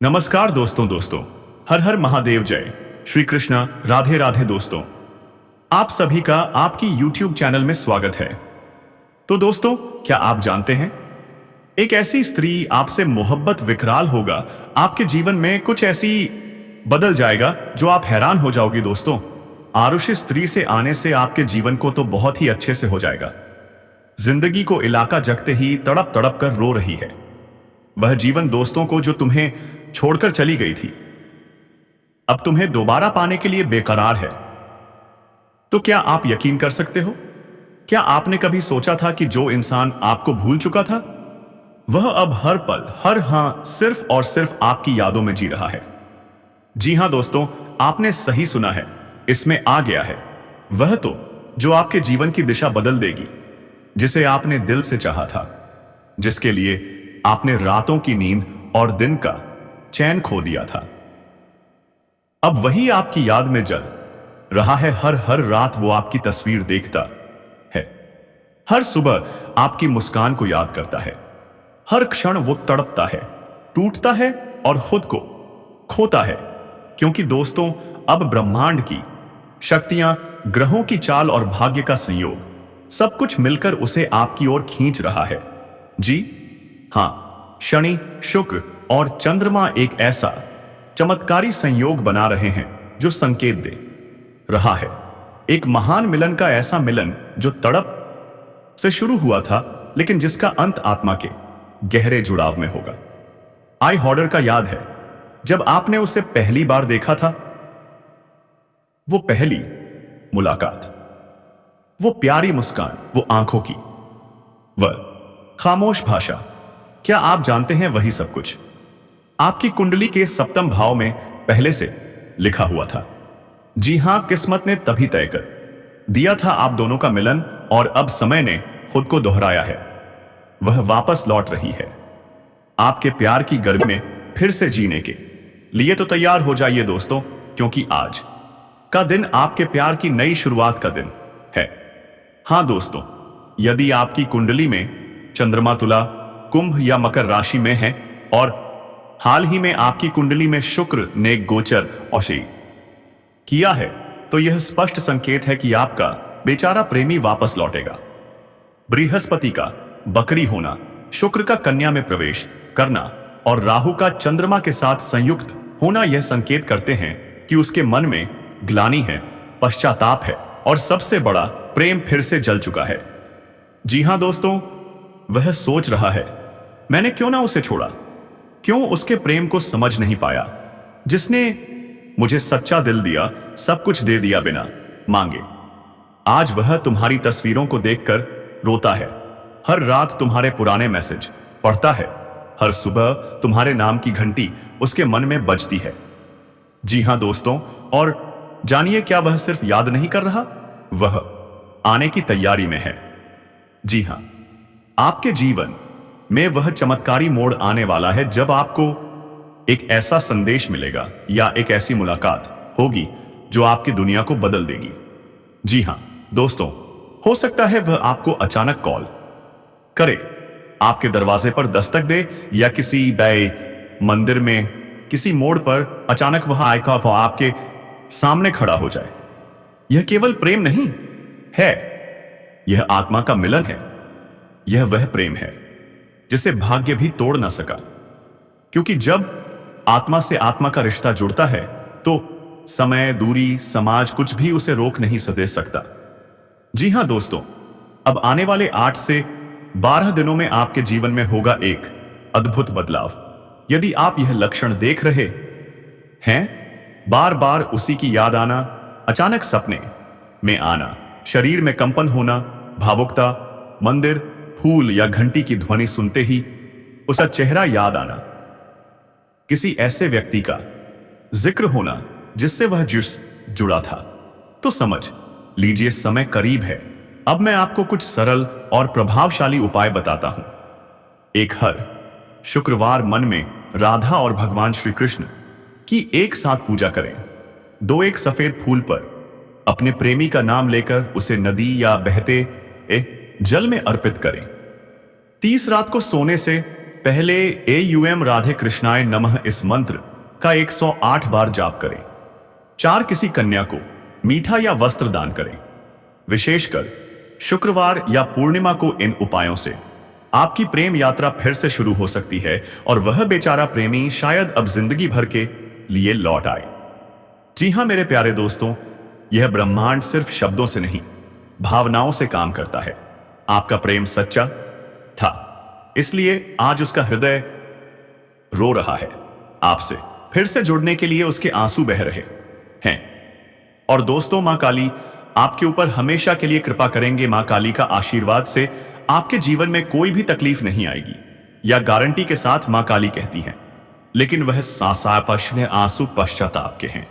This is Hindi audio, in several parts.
नमस्कार दोस्तों हर हर महादेव जय श्री कृष्णा राधे राधे दोस्तों। आप सभी का आपकी YouTube चैनल में स्वागत है। तो दोस्तों, क्या आप जानते हैं एक ऐसी स्त्री आपसे मोहब्बत विकराल होगा, आपके जीवन में कुछ ऐसी बदल जाएगा जो आप हैरान हो जाओगे। दोस्तों, आरुषि स्त्री से आने से आपके जीवन को तो बहुत ही अच्छे से हो जाएगा। जिंदगी को इलाका जगते ही तड़प तड़प कर रो रही है वह जीवन दोस्तों को जो तुम्हें छोड़कर चली गई थी, अब तुम्हें दोबारा पाने के लिए बेकरार है। तो क्या आप यकीन कर सकते हो? क्या आपने कभी सोचा था कि जो इंसान आपको भूल चुका था वह अब हर पल सिर्फ और सिर्फ आपकी यादों में जी रहा है? जी हां दोस्तों, आपने सही सुना है। इसमें आ गया है वह तो जो आपके जीवन की दिशा बदल देगी, जिसे आपने दिल से चाहा था, जिसके लिए आपने रातों की नींद और दिन का चैन खो दिया था। अब वही आपकी याद में जल रहा है। हर रात वो आपकी तस्वीर देखता है, हर सुबह आपकी मुस्कान को याद करता है, हर क्षण वो तड़पता है, टूटता है और खुद को खोता है। क्योंकि दोस्तों, अब ब्रह्मांड की शक्तियां, ग्रहों की चाल और भाग्य का संयोग सब कुछ मिलकर उसे आपकी ओर खींच रहा है। जी हां, शनि, शुक्र और चंद्रमा एक ऐसा चमत्कारी संयोग बना रहे हैं जो संकेत दे रहा है एक महान मिलन का। ऐसा मिलन जो तड़प से शुरू हुआ था, लेकिन जिसका अंत आत्मा के गहरे जुड़ाव में होगा। आई हॉर्डर का याद है जब आपने उसे पहली बार देखा था? वो पहली मुलाकात, वो प्यारी मुस्कान, वो आंखों की वह खामोश भाषा, क्या आप जानते हैं वही सब कुछ आपकी कुंडली के सप्तम भाव में पहले से लिखा हुआ था। जी हां, किस्मत ने तभी तय कर दिया था आप दोनों का मिलन, और अब समय ने खुद को दोहराया है। वह वापस लौट रही है आपके प्यार की गर्मी में फिर से जीने के लिए। तो तैयार हो जाइए दोस्तों, क्योंकि आज का दिन आपके प्यार की नई शुरुआत का दिन है। हां दोस्तों, यदि आपकी कुंडली में चंद्रमा तुला, कुंभ या मकर राशि में है और हाल ही में आपकी कुंडली में शुक्र ने गोचर औषधि किया है, तो यह स्पष्ट संकेत है कि आपका बेचारा प्रेमी वापस लौटेगा। बृहस्पति का बकरी होना, शुक्र का कन्या में प्रवेश करना और राहु का चंद्रमा के साथ संयुक्त होना यह संकेत करते हैं कि उसके मन में ग्लानि है, पश्चाताप है और सबसे बड़ा, प्रेम फिर से जल चुका है। जी हां दोस्तों, वह सोच रहा है मैंने क्यों ना उसे छोड़ा, क्यों उसके प्रेम को समझ नहीं पाया, जिसने मुझे सच्चा दिल दिया, सब कुछ दे दिया बिना मांगे। आज वह तुम्हारी तस्वीरों को देखकर रोता है, हर रात तुम्हारे पुराने मैसेज पढ़ता है, हर सुबह तुम्हारे नाम की घंटी उसके मन में बजती है। जी हां दोस्तों, और जानिए क्या वह सिर्फ याद नहीं कर रहा, वह आने की तैयारी में है। जी हां, आपके जीवन में वह चमत्कारी मोड़ आने वाला है जब आपको एक ऐसा संदेश मिलेगा या एक ऐसी मुलाकात होगी जो आपकी दुनिया को बदल देगी। जी हां दोस्तों, हो सकता है वह आपको अचानक कॉल करे, आपके दरवाजे पर दस्तक दे, या किसी बड़े मंदिर में किसी मोड़ पर अचानक वह आएगा, वह आपके सामने खड़ा हो जाए। यह केवल प्रेम नहीं है, यह आत्मा का मिलन है। यह वह प्रेम है जिसे भाग्य भी तोड़ ना सका, क्योंकि जब आत्मा से आत्मा का रिश्ता जुड़ता है तो समय, दूरी, समाज कुछ भी उसे रोक नहीं दे सकता। जी हां दोस्तों, अब आने वाले 8 से 12 दिनों में आपके जीवन में होगा एक अद्भुत बदलाव। यदि आप यह लक्षण देख रहे हैं, बार बार उसी की याद आना, अचानक सपने में आना, शरीर में कंपन होना, भावुकता, मंदिर, फूल या घंटी की ध्वनि सुनते ही उसका चेहरा याद आना, किसी ऐसे व्यक्ति का जिक्र होना जिससे वह जुड़ा था, तो समझ लीजिए समय करीब है। अब मैं आपको कुछ सरल और प्रभावशाली उपाय बताता हूं। एक, हर शुक्रवार मन में राधा और भगवान श्री कृष्ण की एक साथ पूजा करें। 2, एक सफेद फूल पर अपने प्रेमी का नाम लेकर उसे नदी या बहते जल में अर्पित करें। 30, रात को सोने से पहले AUM राधे कृष्णाय नमः इस मंत्र का 108 बार जाप करें। 4 किसी कन्या को मीठा या वस्त्र दान करें। विशेषकर शुक्रवार या पूर्णिमा को इन उपायों से आपकी प्रेम यात्रा फिर से शुरू हो सकती है और वह बेचारा प्रेमी शायद अब जिंदगी भर के लिए लौट आए। जी हां मेरे प्यारे दोस्तों, यह ब्रह्मांड सिर्फ शब्दों से नहीं, भावनाओं से काम करता है। आपका प्रेम सच्चा था, इसलिए आज उसका हृदय रो रहा है। आपसे फिर से जुड़ने के लिए उसके आंसू बह रहे हैं। और दोस्तों, मां काली आपके ऊपर हमेशा के लिए कृपा करेंगे। मां काली का आशीर्वाद से आपके जीवन में कोई भी तकलीफ नहीं आएगी, या गारंटी के साथ मां काली कहती हैं। लेकिन वह सांसापश्व आंसू पश्चाताप के हैं,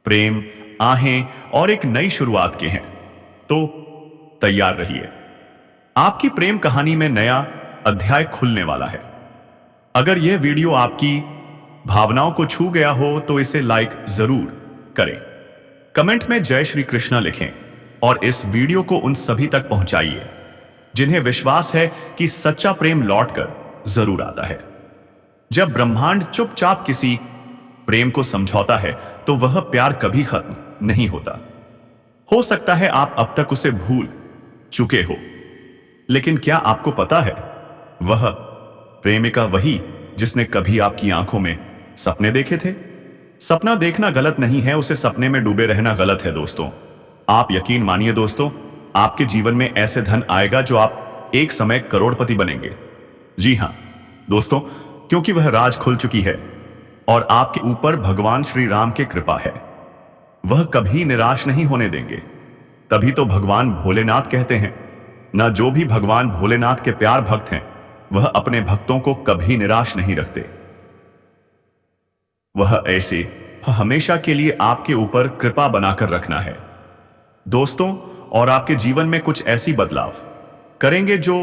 प्रेम, आहें और एक नई शुरुआत के हैं। तो तैयार रहिए, आपकी प्रेम कहानी में नया अध्याय खुलने वाला है। अगर यह वीडियो आपकी भावनाओं को छू गया हो तो इसे लाइक जरूर करें, कमेंट में जय श्री कृष्णा लिखें और इस वीडियो को उन सभी तक पहुंचाइए जिन्हें विश्वास है कि सच्चा प्रेम लौटकर जरूर आता है। जब ब्रह्मांड चुपचाप किसी प्रेम को समझौता है तो वह प्यार कभी खत्म नहीं होता। हो सकता है आप अब तक उसे भूल चुके हो, लेकिन क्या आपको पता है, वह प्रेमिका वही जिसने कभी आपकी आंखों में सपने देखे थे। सपना देखना गलत नहीं है, उसे सपने में डूबे रहना गलत है दोस्तों। आप यकीन मानिए दोस्तों, आपके जीवन में ऐसे धन आएगा जो आप एक समय करोड़पति बनेंगे। जी हां दोस्तों, क्योंकि वह राज खुल चुकी है और आपके ऊपर भगवान श्री राम की कृपा है। वह कभी निराश नहीं होने देंगे। तभी तो भगवान भोलेनाथ कहते हैं ना, जो भी भगवान भोलेनाथ के प्यार भक्त हैं वह अपने भक्तों को कभी निराश नहीं रखते। वह ऐसे हमेशा के लिए आपके ऊपर कृपा बनाकर रखना है दोस्तों, और आपके जीवन में कुछ ऐसी बदलाव करेंगे जो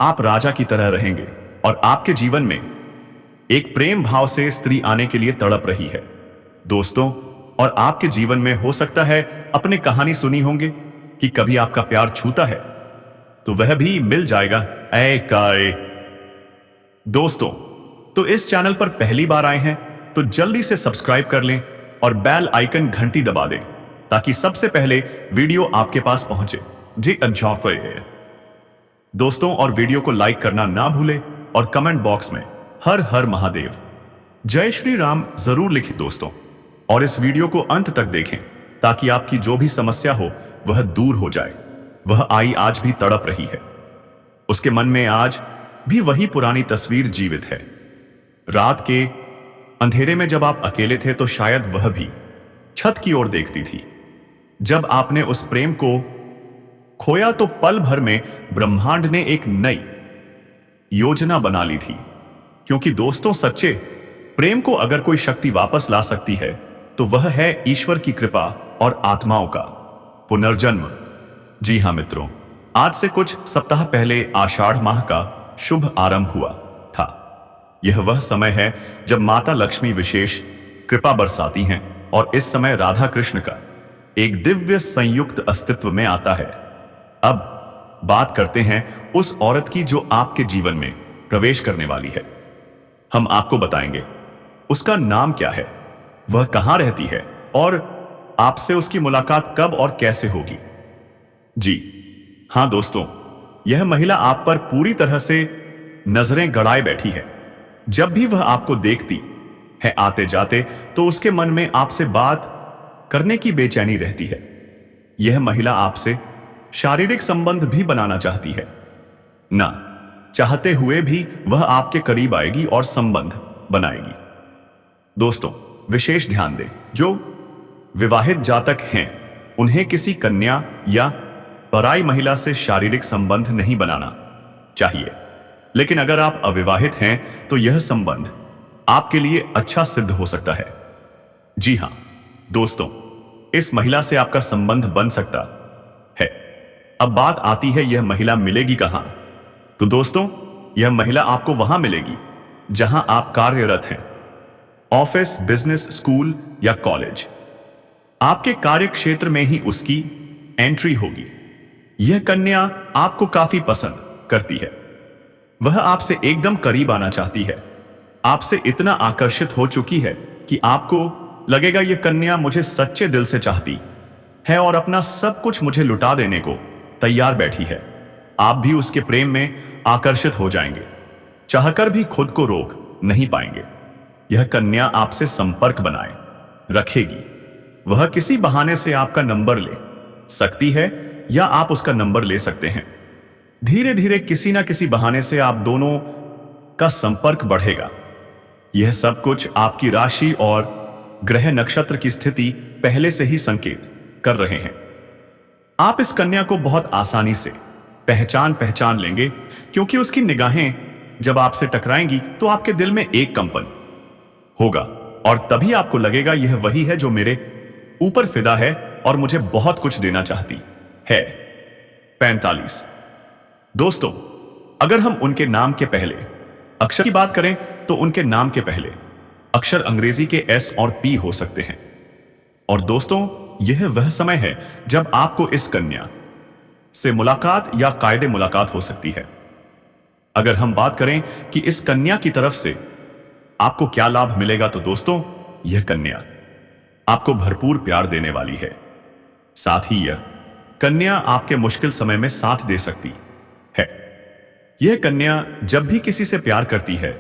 आप राजा की तरह रहेंगे और आपके जीवन में एक प्रेम भाव से स्त्री आने के लिए तड़प रही है दोस्तों। और आपके जीवन में हो सकता है अपने कहानी सुनी होंगे कि कभी आपका प्यार छूता है तो वह भी मिल जाएगा। ऐ काय दोस्तों, तो इस चैनल पर पहली बार आए हैं तो जल्दी से सब्सक्राइब कर लें और बेल आइकन घंटी दबा दें ताकि सबसे पहले वीडियो आपके पास पहुंचे। जी एंजॉय दोस्तों, और वीडियो को लाइक करना ना भूलें और कमेंट बॉक्स में हर हर महादेव जय श्री राम जरूर लिखें दोस्तों। और इस वीडियो को अंत तक देखें ताकि आपकी जो भी समस्या हो वह दूर हो जाए। वह आई आज भी तड़प रही है, उसके मन में आज भी वही पुरानी तस्वीर जीवित है। रात के अंधेरे में जब आप अकेले थे तो शायद वह भी छत की ओर देखती थी। जब आपने उस प्रेम को खोया तो पल भर में ब्रह्मांड ने एक नई योजना बना ली थी। क्योंकि दोस्तों, सच्चे प्रेम को अगर कोई शक्ति वापस ला सकती है तो वह है ईश्वर की कृपा और आत्माओं का पुनर्जन्म। जी हां मित्रों, आज से कुछ सप्ताह पहले आषाढ़ माह का शुभ आरंभ हुआ था। यह वह समय है जब माता लक्ष्मी विशेष कृपा बरसाती हैं और इस समय राधा कृष्ण का एक दिव्य संयुक्त अस्तित्व में आता है। अब बात करते हैं उस औरत की जो आपके जीवन में प्रवेश करने वाली है। हम आपको बताएंगे उसका नाम क्या है, वह कहां रहती है और आपसे उसकी मुलाकात कब और कैसे होगी। जी हां दोस्तों, यह महिला आप पर पूरी तरह से नजरें गड़ाए बैठी है। जब भी वह आपको देखती है आते जाते तो उसके मन में आपसे बात करने की बेचैनी रहती है। यह महिला आपसे शारीरिक संबंध भी बनाना चाहती है, ना चाहते हुए भी वह आपके करीब आएगी और संबंध बनाएगी। दोस्तों, विशेष ध्यान दें, जो विवाहित जातक हैं उन्हें किसी कन्या या पराई महिला से शारीरिक संबंध नहीं बनाना चाहिए। लेकिन अगर आप अविवाहित हैं तो यह संबंध आपके लिए अच्छा सिद्ध हो सकता है। जी हां दोस्तों, इस महिला से आपका संबंध बन सकता है। अब बात आती है, यह महिला मिलेगी कहां? तो दोस्तों, यह महिला आपको वहां मिलेगी जहां आप कार्यरत हैं, ऑफिस, बिजनेस, स्कूल या कॉलेज। आपके कार्य क्षेत्र में ही उसकी एंट्री होगी। यह कन्या आपको काफी पसंद करती है। वह आपसे एकदम करीब आना चाहती है, आपसे इतना आकर्षित हो चुकी है कि आपको लगेगा ये कन्या मुझे सच्चे दिल से चाहती है और अपना सब कुछ मुझे लुटा देने को तैयार बैठी है। आप भी उसके प्रेम में आकर्षित हो जाएंगे, चाहकर भी खुद को रोक नहीं पाएंगे। यह कन्या आपसे संपर्क बनाए रखेगी। वह किसी बहाने से आपका नंबर ले सकती है या आप उसका नंबर ले सकते हैं। धीरे धीरे किसी ना किसी बहाने से आप दोनों का संपर्क बढ़ेगा। यह सब कुछ आपकी राशि और ग्रह नक्षत्र की स्थिति पहले से ही संकेत कर रहे हैं। आप इस कन्या को बहुत आसानी से पहचान लेंगे, क्योंकि उसकी निगाहें जब आपसे टकराएंगी तो आपके दिल में एक कंपन होगा और तभी आपको लगेगा यह वही है जो मेरे ऊपर फिदा है और मुझे बहुत कुछ देना चाहती है। 45 दोस्तों, अगर हम उनके नाम के पहले अक्षर की बात करें तो उनके नाम के पहले अक्षर अंग्रेजी के एस और पी हो सकते हैं। और दोस्तों, यह वह समय है जब आपको इस कन्या से मुलाकात या कायदे मुलाकात हो सकती है। अगर हम बात करें कि इस कन्या की तरफ से आपको क्या लाभ मिलेगा, तो दोस्तों, यह कन्या आपको भरपूर प्यार देने वाली है। साथ ही यह कन्या आपके मुश्किल समय में साथ दे सकती है। यह कन्या जब भी किसी से प्यार करती है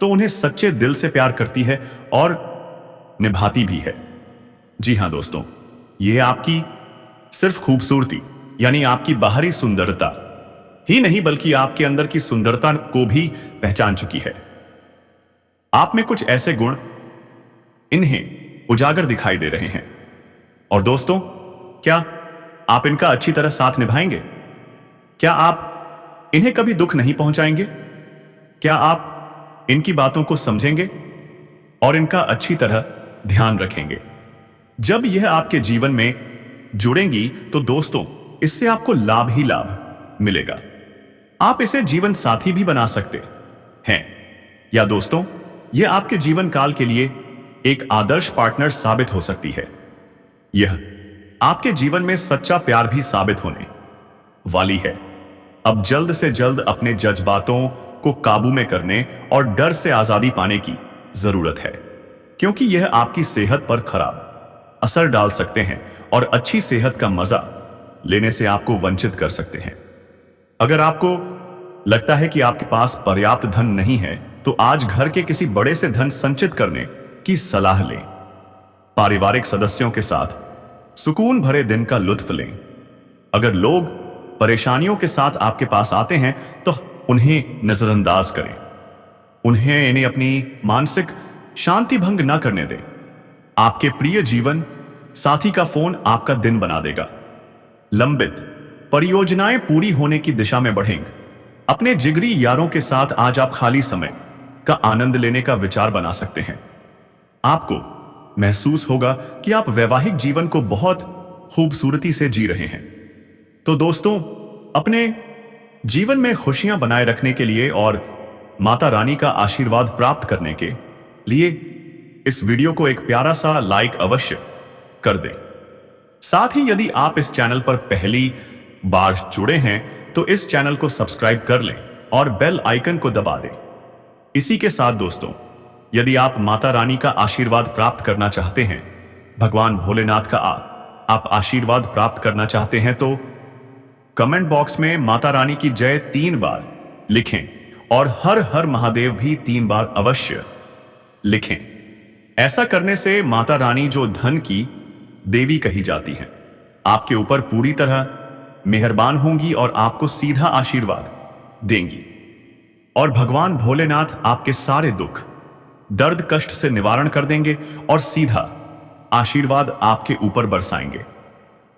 तो उन्हें सच्चे दिल से प्यार करती है और निभाती भी है। जी हां दोस्तों, यह आपकी सिर्फ खूबसूरती यानी आपकी बाहरी सुंदरता ही नहीं बल्कि आपके अंदर की सुंदरता को भी पहचान चुकी है। आप में कुछ ऐसे गुण इन्हें उजागर दिखाई दे रहे हैं। और दोस्तों, क्या आप इनका अच्छी तरह साथ निभाएंगे? क्या आप इन्हें कभी दुख नहीं पहुंचाएंगे? क्या आप इनकी बातों को समझेंगे और इनका अच्छी तरह ध्यान रखेंगे? जब यह आपके जीवन में जुड़ेंगी तो दोस्तों, इससे आपको लाभ ही लाभ मिलेगा। आप इसे जीवन साथी भी बना सकते हैं, या दोस्तों, यह आपके जीवन काल के लिए एक आदर्श पार्टनर साबित हो सकती है। यह आपके जीवन में सच्चा प्यार भी साबित होने वाली है। अब जल्द से जल्द अपने जज्बातों को काबू में करने और डर से आजादी पाने की जरूरत है, क्योंकि यह आपकी सेहत पर खराब असर डाल सकते हैं और अच्छी सेहत का मजा लेने से आपको वंचित कर सकते हैं। अगर आपको लगता है कि आपके पास पर्याप्त धन नहीं है, तो आज घर के किसी बड़े से धन संचित करने की सलाह लें। पारिवारिक सदस्यों के साथ सुकून भरे दिन का लुत्फ लें। अगर लोग परेशानियों के साथ आपके पास आते हैं तो उन्हें नजरअंदाज करें। इन्हें अपनी मानसिक शांति भंग न करने दें। आपके प्रिय जीवन साथी का फोन आपका दिन बना देगा। लंबित परियोजनाएं पूरी होने की दिशा में बढ़ेंगे। अपने जिगरी यारों के साथ आज आप खाली समय का आनंद लेने का विचार बना सकते हैं। आपको महसूस होगा कि आप वैवाहिक जीवन को बहुत खूबसूरती से जी रहे हैं। तो दोस्तों, अपने जीवन में खुशियां बनाए रखने के लिए और माता रानी का आशीर्वाद प्राप्त करने के लिए इस वीडियो को एक प्यारा सा लाइक अवश्य कर दें। साथ ही यदि आप इस चैनल पर पहली बार जुड़े हैं तो इस चैनल को सब्सक्राइब कर लें और बेल आइकन को दबा दें। इसी के साथ दोस्तों, यदि आप माता रानी का आशीर्वाद प्राप्त करना चाहते हैं, भगवान भोलेनाथ का आप आशीर्वाद प्राप्त करना चाहते हैं, तो कमेंट बॉक्स में माता रानी की जय 3 बार लिखें और हर हर महादेव भी 3 बार अवश्य लिखें। ऐसा करने से माता रानी, जो धन की देवी कही जाती हैं, आपके ऊपर पूरी तरह मेहरबान होंगी और आपको सीधा आशीर्वाद देंगी। और भगवान भोलेनाथ आपके सारे दुख दर्द कष्ट से निवारण कर देंगे और सीधा आशीर्वाद आपके ऊपर बरसाएंगे।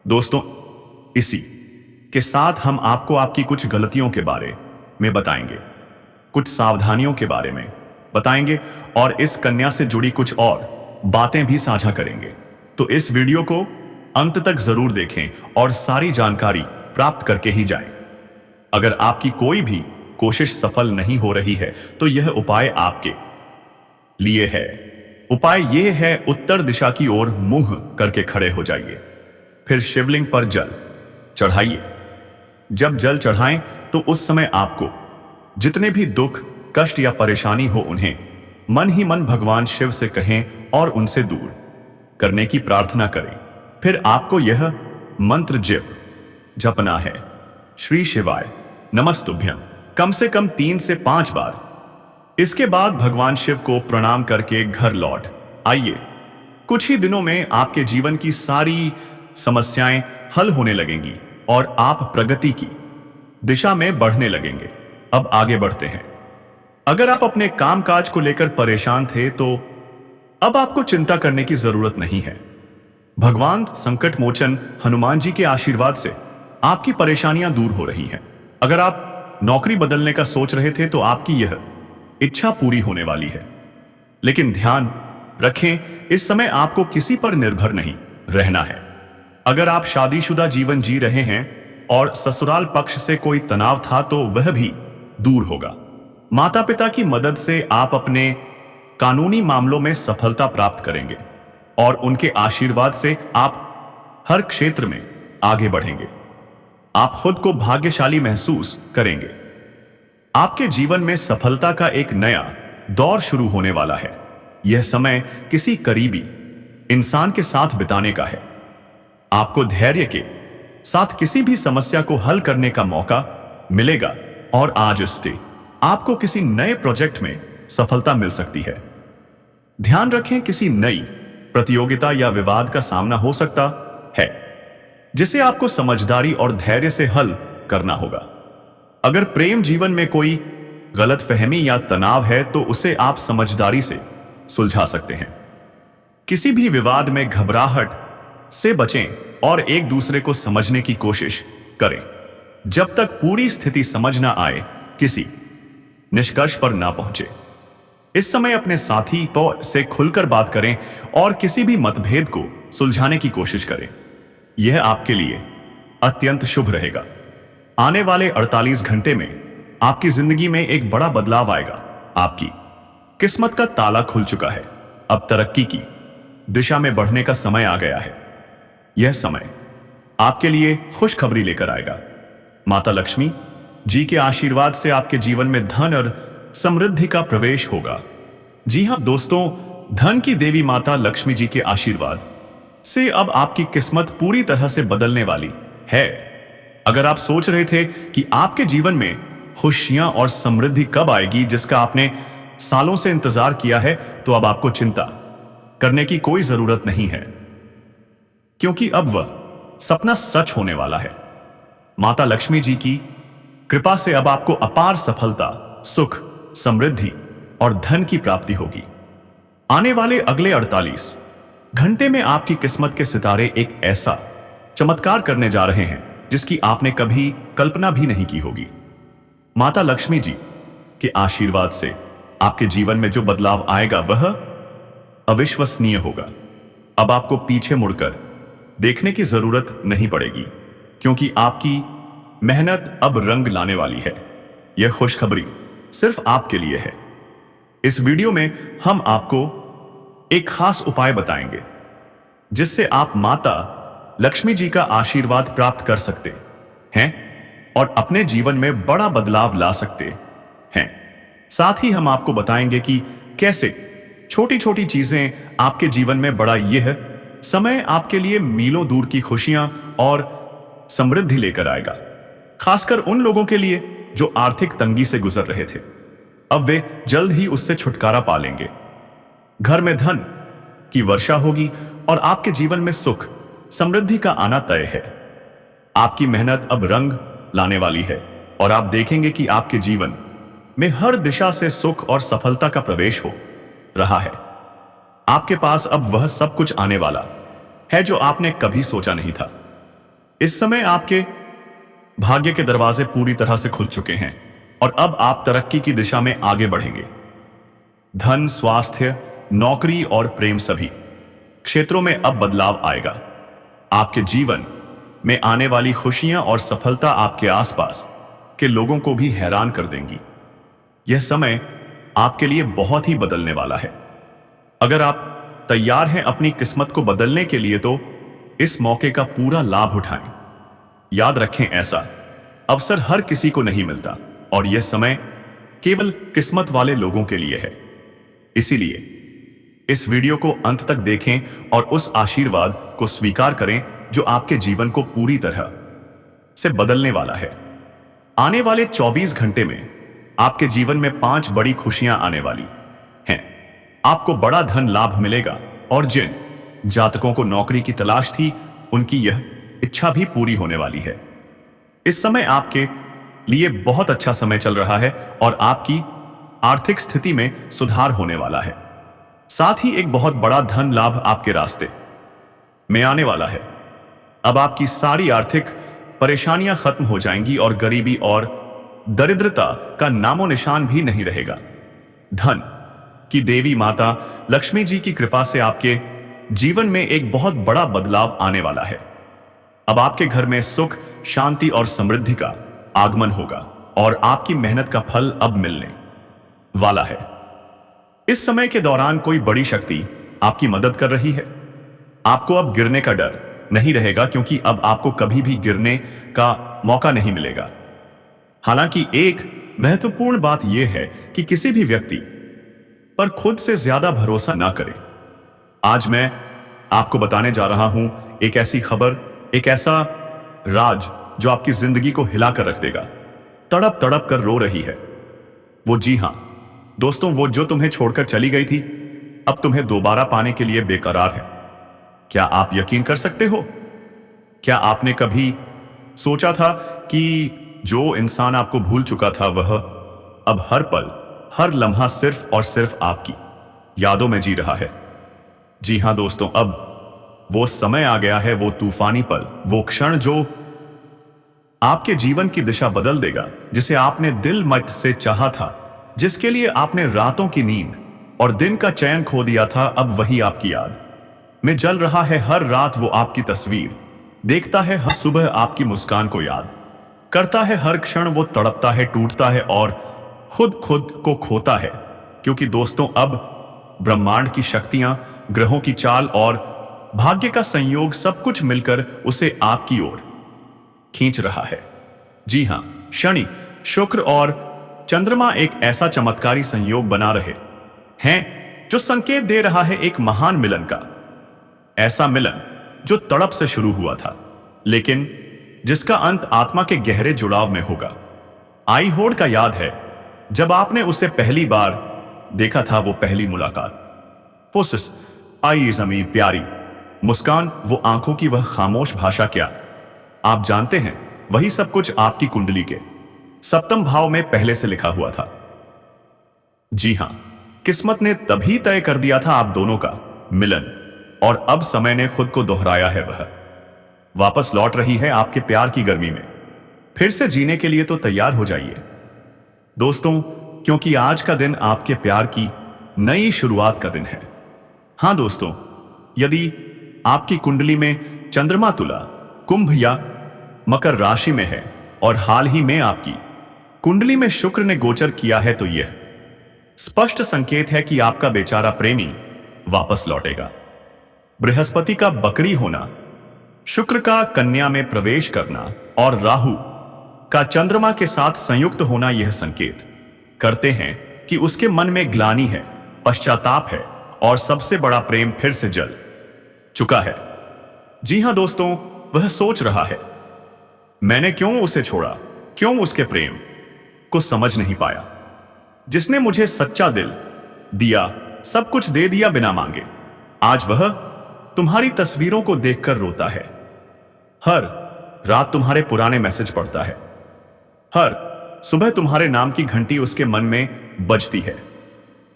दोस्तों, इसी के साथ हम आपको आपकी कुछ गलतियों के बारे में बताएंगे, कुछ सावधानियों के बारे में बताएंगे और इस कन्या से जुड़ी कुछ और बातें भी साझा करेंगे। तो इस वीडियो को अंत तक जरूर देखें और सारी जानकारी प्राप्त करके ही जाएं। अगर आपकी कोई भी कोशिश सफल नहीं हो रही है तो यह उपाय आपके लिए है। उपाय यह है, उत्तर दिशा की ओर मुंह करके खड़े हो जाइए, फिर शिवलिंग पर जल चढ़ाइए। जब जल चढ़ाएं तो उस समय आपको जितने भी दुख, कष्ट या परेशानी हो उन्हें मन ही मन भगवान शिव से कहें और उनसे दूर करने की प्रार्थना करें। फिर आपको यह मंत्र जपना है। श्री शिवाय नमस्तुभ्यम कम से कम 3 से 5 बार। इसके बाद भगवान शिव को प्रणाम करके घर लौट आइए। कुछ ही दिनों में आपके जीवन की सारी समस्याएं हल होने लगेंगी और आप प्रगति की दिशा में बढ़ने लगेंगे। अब आगे बढ़ते हैं। अगर आप अपने कामकाज को लेकर परेशान थे तो अब आपको चिंता करने की जरूरत नहीं है। भगवान संकट मोचन हनुमान जी के आशीर्वाद से आपकी परेशानियां दूर हो रही हैं। अगर आप नौकरी बदलने का सोच रहे थे तो आपकी यह इच्छा पूरी होने वाली है। लेकिन ध्यान रखें, इस समय आपको किसी पर निर्भर नहीं रहना है। अगर आप शादीशुदा जीवन जी रहे हैं और ससुराल पक्ष से कोई तनाव था तो वह भी दूर होगा। माता पिता की मदद से आप अपने कानूनी मामलों में सफलता प्राप्त करेंगे और उनके आशीर्वाद से आप हर क्षेत्र में आगे बढ़ेंगे। आप खुद को भाग्यशाली महसूस करेंगे। आपके जीवन में सफलता का एक नया दौर शुरू होने वाला है। यह समय किसी करीबी इंसान के साथ बिताने का है। आपको धैर्य के साथ किसी भी समस्या को हल करने का मौका मिलेगा और आज से आपको किसी नए प्रोजेक्ट में सफलता मिल सकती है। ध्यान रखें, किसी नई प्रतियोगिता या विवाद का सामना हो सकता है जिसे आपको समझदारी और धैर्य से हल करना होगा। अगर प्रेम जीवन में कोई गलतफहमी या तनाव है तो उसे आप समझदारी से सुलझा सकते हैं। किसी भी विवाद में घबराहट से बचें और एक दूसरे को समझने की कोशिश करें। जब तक पूरी स्थिति समझ ना आए, किसी निष्कर्ष पर ना पहुंचे। इस समय अपने साथी से खुलकर बात करें और किसी भी मतभेद को सुलझाने की कोशिश करें। यह आपके लिए अत्यंत शुभ रहेगा। आने वाले 48 घंटे में आपकी जिंदगी में एक बड़ा बदलाव आएगा। आपकी किस्मत का ताला खुल चुका है। अब तरक्की की दिशा में बढ़ने का समय आ गया है। यह समय आपके लिए खुशखबरी लेकर आएगा। माता लक्ष्मी जी के आशीर्वाद से आपके जीवन में धन और समृद्धि का प्रवेश होगा। जी हां दोस्तों, धन की देवी माता लक्ष्मी जी के आशीर्वाद से अब आपकी किस्मत पूरी तरह से बदलने वाली है। अगर आप सोच रहे थे कि आपके जीवन में खुशियां और समृद्धि कब आएगी, जिसका आपने सालों से इंतजार किया है, तो अब आपको चिंता करने की कोई जरूरत नहीं है, क्योंकि अब वह सपना सच होने वाला है। माता लक्ष्मी जी की कृपा से अब आपको अपार सफलता, सुख, समृद्धि और धन की प्राप्ति होगी। आने वाले अगले 48 घंटे में आपकी किस्मत के सितारे एक ऐसा चमत्कार करने जा रहे हैं जिसकी आपने कभी कल्पना भी नहीं की होगी। माता लक्ष्मी जी के आशीर्वाद से आपके जीवन में जो बदलाव आएगा वह अविश्वसनीय होगा। अब आपको पीछे मुड़कर देखने की जरूरत नहीं पड़ेगी, क्योंकि आपकी मेहनत अब रंग लाने वाली है। यह खुशखबरी सिर्फ आपके लिए है। इस वीडियो में हम आपको एक खास उपाय बताएंगे जिससे आप माता लक्ष्मी जी का आशीर्वाद प्राप्त कर सकते हैं और अपने जीवन में बड़ा बदलाव ला सकते हैं। साथ ही हम आपको बताएंगे कि कैसे छोटी छोटी चीजें आपके जीवन में बड़ा यह समय आपके लिए मीलों दूर की खुशियां और समृद्धि लेकर आएगा। खासकर उन लोगों के लिए जो आर्थिक तंगी से गुजर रहे थे, अब वे जल्द ही उससे छुटकारा पा लेंगे। घर में धन की वर्षा होगी और आपके जीवन में सुख, समृद्धि का आना तय है। आपकी मेहनत अब रंग लाने वाली है और आप देखेंगे कि आपके जीवन में हर दिशा से सुख और सफलता का प्रवेश हो रहा है। आपके पास अब वह सब कुछ आने वाला है जो आपने कभी सोचा नहीं था। इस समय आपके भाग्य के दरवाजे पूरी तरह से खुल चुके हैं और अब आप तरक्की की दिशा में आगे बढ़ेंगे। धन, स्वास्थ्य, नौकरी और प्रेम सभी क्षेत्रों में अब बदलाव आएगा। आपके जीवन में आने वाली खुशियां और सफलता आपके आसपास के लोगों को भी हैरान कर देंगी। यह समय आपके लिए बहुत ही बदलने वाला है। अगर आप तैयार हैं अपनी किस्मत को बदलने के लिए तो इस मौके का पूरा लाभ उठाएं। याद रखें, ऐसा अवसर हर किसी को नहीं मिलता और यह समय केवल किस्मत वाले लोगों के लिए है। इसीलिए इस वीडियो को अंत तक देखें और उस आशीर्वाद को स्वीकार करें जो आपके जीवन को पूरी तरह से बदलने वाला है। आने वाले 24 घंटे में आपके जीवन में 5 बड़ी खुशियां आने वाली हैं। आपको बड़ा धन लाभ मिलेगा और जिन जातकों को नौकरी की तलाश थी उनकी यह इच्छा भी पूरी होने वाली है। इस समय आपके लिए बहुत अच्छा समय चल रहा है और आपकी आर्थिक स्थिति में सुधार होने वाला है। साथ ही एक बहुत बड़ा धन लाभ आपके रास्ते में आने वाला है। अब आपकी सारी आर्थिक परेशानियां खत्म हो जाएंगी और गरीबी और दरिद्रता का नामो निशान भी नहीं रहेगा। धन की देवी माता लक्ष्मी जी की कृपा से आपके जीवन में एक बहुत बड़ा बदलाव आने वाला है। अब आपके घर में सुख, शांति और समृद्धि का आगमन होगा और आपकी मेहनत का फल अब मिलने वाला है। इस समय के दौरान कोई बड़ी शक्ति आपकी मदद कर रही है। आपको अब गिरने का डर नहीं रहेगा क्योंकि अब आपको कभी भी गिरने का मौका नहीं मिलेगा। हालांकि एक महत्वपूर्ण बात यह है कि किसी भी व्यक्ति पर खुद से ज्यादा भरोसा ना करें। आज मैं आपको बताने जा रहा हूं एक ऐसी खबर, एक ऐसा राज जो आपकी जिंदगी को हिला कर रख देगा। तड़प तड़प कर रो रही है वो, जी हां दोस्तों, वो जो तुम्हें छोड़कर चली गई थी अब तुम्हें दोबारा पाने के लिए बेकरार है। क्या आप यकीन कर सकते हो? क्या आपने कभी सोचा था कि जो इंसान आपको भूल चुका था वह अब हर पल, हर लम्हा सिर्फ और सिर्फ आपकी यादों में जी रहा है? जी हां दोस्तों, अब वो समय आ गया है, वो तूफानी पल, वो क्षण जो आपके जीवन की दिशा बदल देगा, जिसे आपने दिल मत से चाहा था, जिसके लिए आपने रातों की नींद और दिन का चैन खो दिया था। अब वही आपकी याद में जल रहा है। हर रात वो आपकी तस्वीर देखता है, हर सुबह आपकी मुस्कान को याद करता है। हर क्षण वो तड़पता है, टूटता है और खुद को खोता है। क्योंकि दोस्तों अब ब्रह्मांड की शक्तियां, ग्रहों की चाल और भाग्य का संयोग सब कुछ मिलकर उसे आपकी ओर खींच रहा है। जी हां, शनि, शुक्र और चंद्रमा एक ऐसा चमत्कारी संयोग बना रहे हैं जो संकेत दे रहा है एक महान मिलन का। ऐसा मिलन जो तड़प से शुरू हुआ था लेकिन जिसका अंत आत्मा के गहरे जुड़ाव में होगा। आई होड़ का याद है जब आपने उसे पहली बार देखा था, वो पहली मुलाकात, पोसिस आई जमी प्यारी मुस्कान, वो आंखों की वह खामोश भाषा, क्या आप जानते हैं वही सब कुछ आपकी कुंडली के सप्तम भाव में पहले से लिखा हुआ था। जी हां, किस्मत ने तभी तय कर दिया था आप दोनों का मिलन और अब समय ने खुद को दोहराया है। वह वापस लौट रही है आपके प्यार की गर्मी में। फिर से जीने के लिए तो तैयार हो जाइए दोस्तों, क्योंकि आज का दिन आपके प्यार की नई शुरुआत का दिन है। हां दोस्तों, यदि आपकी कुंडली में चंद्रमा तुला, कुंभ या मकर राशि में है और हाल ही में आपकी कुंडली में शुक्र ने गोचर किया है तो यह स्पष्ट संकेत है कि आपका बेचारा प्रेमी वापस लौटेगा। बृहस्पति का बकरी होना, शुक्र का कन्या में प्रवेश करना और राहु का चंद्रमा के साथ संयुक्त होना यह संकेत करते हैं कि उसके मन में ग्लानि है, पश्चाताप है और सबसे बड़ा प्रेम फिर से जल चुका है। जी हां दोस्तों, वह सोच रहा है मैंने क्यों उसे छोड़ा, क्यों उसके प्रेम को समझ नहीं पाया, जिसने मुझे सच्चा दिल दिया, सब कुछ दे दिया बिना मांगे। आज वह तुम्हारी तस्वीरों को देखकर रोता है, हर रात तुम्हारे पुराने मैसेज पढ़ता है, हर सुबह तुम्हारे नाम की घंटी उसके मन में बजती है।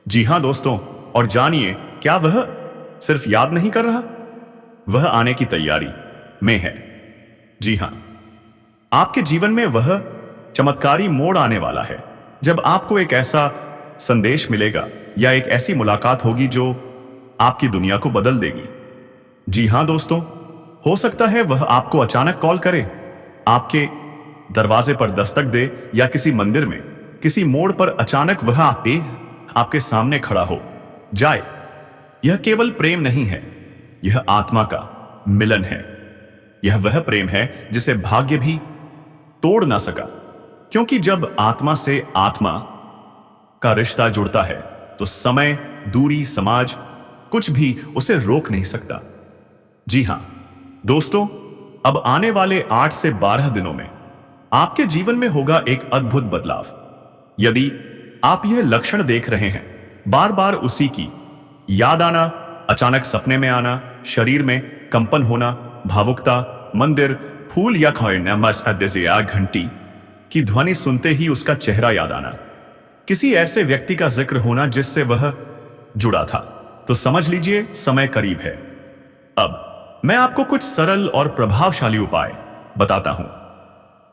जी हां दोस्तों, और जानिए क्या वह सिर्फ याद नहीं कर रहा, वह आने की तैयारी में है। जी हां, आपके जीवन में वह चमत्कारी मोड़ आने वाला है जब आपको एक ऐसा संदेश मिलेगा या एक ऐसी मुलाकात होगी जो आपकी दुनिया को बदल देगी। जी हां दोस्तों, हो सकता है वह आपको अचानक कॉल करे, आपके दरवाजे पर दस्तक दे या किसी मंदिर में किसी मोड़ पर अचानक वह आके आपके सामने खड़ा हो जाए। यह केवल प्रेम नहीं है, यह आत्मा का मिलन है। यह वह प्रेम है जिसे भाग्य भी तोड़ ना सका, क्योंकि जब आत्मा से आत्मा का रिश्ता जुड़ता है तो समय, दूरी, समाज कुछ भी उसे रोक नहीं सकता। जी हां दोस्तों, अब आने आने 8 से 12 दिनों में आपके जीवन में होगा एक अद्भुत बदलाव। यदि आप यह लक्षण देख रहे हैं, बार बार उसी की याद आना, अचानक सपने में आना, शरीर में कंपन होना, भावुकता, मंदिर, फूल या घंटी की ध्वनि सुनते ही उसका चेहरा याद आना, किसी ऐसे व्यक्ति का जिक्र होना जिससे वह जुड़ा था, तो समझ लीजिए समय करीब है। अब मैं आपको कुछ सरल और प्रभावशाली उपाय बताता हूं।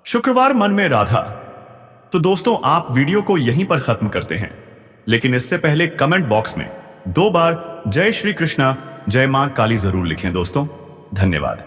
शुक्रवार मन में राधा। तो दोस्तों, आप वीडियो को यहीं पर खत्म करते हैं, लेकिन इससे पहले कमेंट बॉक्स में 2 बार जय श्री कृष्णा, जय मां काली जरूर लिखें दोस्तों। धन्यवाद।